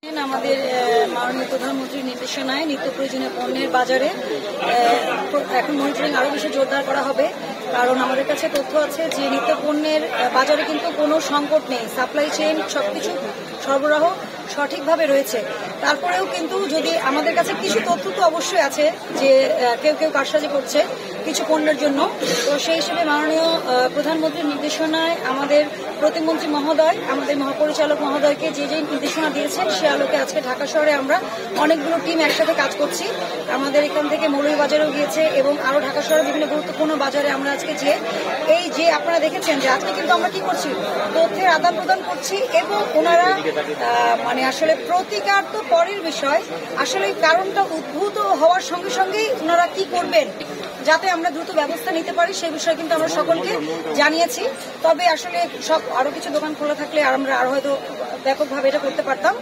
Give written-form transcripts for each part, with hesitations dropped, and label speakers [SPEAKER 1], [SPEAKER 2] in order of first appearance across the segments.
[SPEAKER 1] আমাদের মাননীয় প্রধানমন্ত্রীর নির্দেশনায় নিত্য প্রয়োজনীয় পণ্যের বাজারে এখন মনিটরিং আরো বেশি জোরদার করা হবে। কারণ আমাদের কাছে তথ্য আছে যে নিত্য পণ্যের বাজারে কিন্তু কোনো সংকট নেই, সাপ্লাই চেইন সবকিছু সরবরাহ সঠিকভাবে রয়েছে। তারপরেও কিন্তু যদি আমাদের কাছে কিছু তথ্য তো অবশ্যই আছে যে কেউ কেউ কারসাজি করছে কিছু পণ্যের জন্য, তো সেই হিসেবে মাননীয় প্রধানমন্ত্রীর নির্দেশনায় আমাদের প্রতিমন্ত্রী মহোদয়, আমাদের মহাপরিচালক মহোদয়কে যে যে নির্দেশনা দিয়েছেন সে আলোকে আজকে ঢাকা শহরে আমরা অনেকগুলো টিম একসাথে কাজ করছি। আমাদের এখান থেকে মৌলভীবাজারেও গিয়েছে এবং আরো ঢাকা শহরের বিভিন্ন গুরুত্বপূর্ণ বাজারে আমরা আজকে এই যে আপনারা দেখেছেন যে আজকে কিন্তু আমরা কি করছি, তথ্যের আদান প্রদান করছি এবং ওনারা মানে আসলে প্রতিকার তো পরের বিষয়, আসলে কারণটা উদ্ভূত হওয়ার সঙ্গে সঙ্গেই ওনারা কি করবেন যাতে আমরা দ্রুত ব্যবস্থা নিতে পারি সেই বিষয়ে কিন্তু আমরা সকলকে জানিয়েছি। তবে আসলে সব আরো কিছু দোকান খোলা থাকলে আমরা আরো হয়তো ব্যাপকভাবে এটা করতে পারতাম।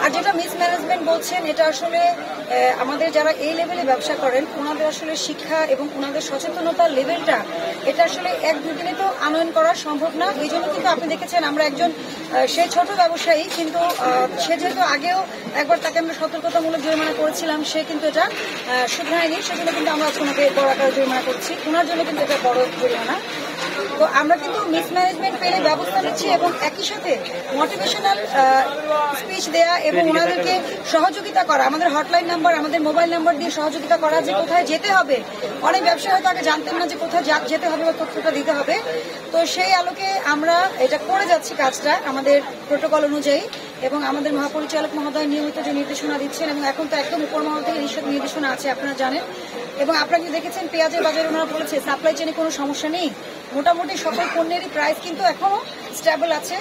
[SPEAKER 1] আর যেটা মিসম্যানেজমেন্ট বলছেন, এটা আসলে আমাদের যারা এই লেভেলে ব্যবসা করেন ওনাদের আসলে শিক্ষা এবং ওনাদের সচেতনতার লেভেলটা এটা আসলে এক দুদিনে তো আনয়ন করা সম্ভব না। এই জন্য কিন্তু আপনি দেখেছেন আমরা একজন সে ছোট ব্যবসায়ী, কিন্তু সে যেহেতু আগেও একবার তাকে আমরা সতর্কতামূলক জরিমানা করেছিলাম, সে কিন্তু এটা শুধরায়নি, সেজন্য কিন্তু আমরা ওনাকে বড় আকারে জরিমানা করছি, ওনার জন্য কিন্তু এটা বড় জরিমানা। তো আমরা কিন্তু মিসম্যানেজমেন্ট পেলে ব্যবস্থা নিচ্ছি এবং একই সাথে মোটিভেশনাল স্পিচ দেয়া এবং ওনাদেরকে সহযোগিতা করা, আমাদের হটলাইন নাম্বার, আমাদের মোবাইল নাম্বার দিয়ে সহযোগিতা করা যে কোথায় যেতে হবে। অনেক ব্যবসায়ী হয়তো আগে জানতেন না যে কোথায় যেতে হবে বা তথ্যটা দিতে হবে, তো সেই আলোকে আমরা এটা করে যাচ্ছি কাজটা আমাদের প্রোটোকল অনুযায়ী। এবং আমাদের মহাপরিচালক মহোদয় নিয়মিত যে নির্দেশনা দিচ্ছেন এবং এখন তো একদম উপর মহল থেকে নির্দেশনা আছে আপনারা জানেন। এবং আপনারা যদি দেখেছেন পেঁয়াজের বাজারে ওনারা বলেছে সাপ্লাই চেনে কোনো সমস্যা নেই, মোটামুটি সকল পণ্যেরই প্রাইস কিন্তু এখনো স্টেবল আছে।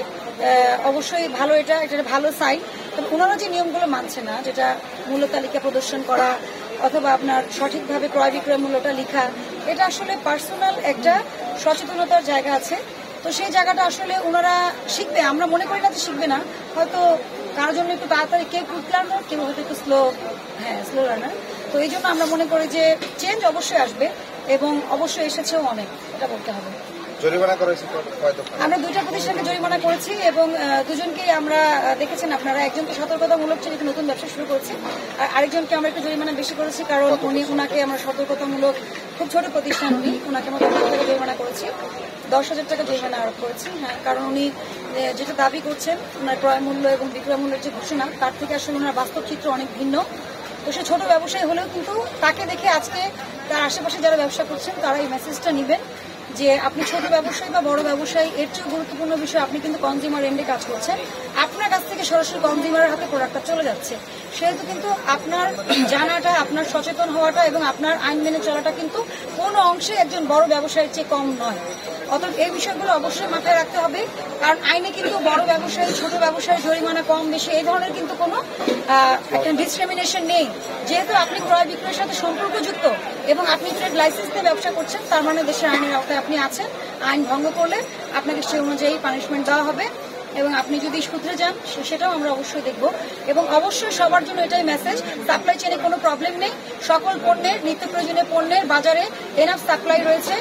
[SPEAKER 1] অবশ্যই ভালো, এটা ভালো সাইন। তবে ওনারা যে নিয়মগুলো মানছে না, যেটা মূল্য তালিকা প্রদর্শন করা অথবা আপনার সঠিকভাবে ক্রয় বিক্রয় মূল্যটা লেখা, এটা আসলে পার্সোনাল একটা সচেতনতার জায়গা আছে। তো সেই জায়গাটা আসলে ওনারা শিখবে, আমরা মনে করি না যে শিখবে না, হয়তো কারোর জন্য একটু তাড়াতাড়ি, কেউ কুইক লার্নার, কেউ হয়তো একটু স্লো লার্নার। তো এই জন্য আমরা মনে করি যে চেঞ্জ অবশ্যই আসবে এবং অবশ্যই এসেছেও অনেক, এটা বলতে হবে। আমরা 2টা প্রতিষ্ঠানকে জরিমানা করেছি এবং দুজনকেই আমরা দেখেছেন আপনারা, একজনকে সতর্কতামূলক যেহেতু নতুন ব্যবসা শুরু করছে, আর আরেকজনকে আমরা একটু জরিমানা বেশি করেছি কারণ ওনাকে আমরা সতর্কতামূলক, খুব ছোট প্রতিষ্ঠান ওনাকে আমরা 10 টাকা জরিমানা করেছি, 10,000 টাকা জরিমানা আরোপ করেছি। হ্যাঁ, কারণ উনি যেটা দাবি করছেন ওনার ক্রয় মূল্য এবং বিক্রয় মূল্যের যে ঘোষণা তার থেকে আসলে ওনার বাস্তব চিত্র অনেক ভিন্ন। তো সে ছোট ব্যবসায়ী হলেও কিন্তু তাকে দেখে আজকে তার আশেপাশে যারা ব্যবসা করছেন তারা এই মেসেজটা নেবেন যে আপনি ছোট ব্যবসায়ী বা বড় ব্যবসায়ী, এর চেয়ে গুরুত্বপূর্ণ বিষয় আপনি কিন্তু কনজিউমার এন্ডে কাজ করছেন, আপনার কাছ থেকে সরাসরি কনজিউমারের হাতে প্রোডাক্টটা চলে যাচ্ছে। সেহেতু কিন্তু আপনার জানাটা, আপনার সচেতন হওয়াটা এবং আপনার আইন মেনে চলাটা কিন্তু কোনো অংশে একজন বড় ব্যবসায়ীর চেয়ে কম নয়। অতএব এই বিষয়গুলো অবশ্যই মাথায় রাখতে হবে, কারণ আইনে কিন্তু বড় ব্যবসায়ী ছোট ব্যবসায়ী জরিমানা কম বেশি এই ধরনের কিন্তু কোনো একটা ডিসক্রিমিনেশন নেই। যেহেতু আপনি ক্রয় বিক্রয়ের সাথে সম্পর্কযুক্ত এবং আপনি ট্রেড লাইসেন্স দিয়ে ব্যবসা করছেন, তার মানে দেশের আইনের আওতায় আপনি আছেন। আইন ভঙ্গ করলে আপনাকে সেই অনুযায়ী পানিশমেন্ট দেওয়া হবে এবং আপনি যদি শুধরে যান সেটাও আমরা অবশ্যই দেখব। এবং অবশ্যই সবার জন্য এটাই মেসেজ, সাপ্লাই চেনে কোনো প্রবলেম নেই, সকল পণ্যের, নিত্য প্রয়োজনীয় পণ্যের বাজারে এনাফ সাপ্লাই রয়েছে।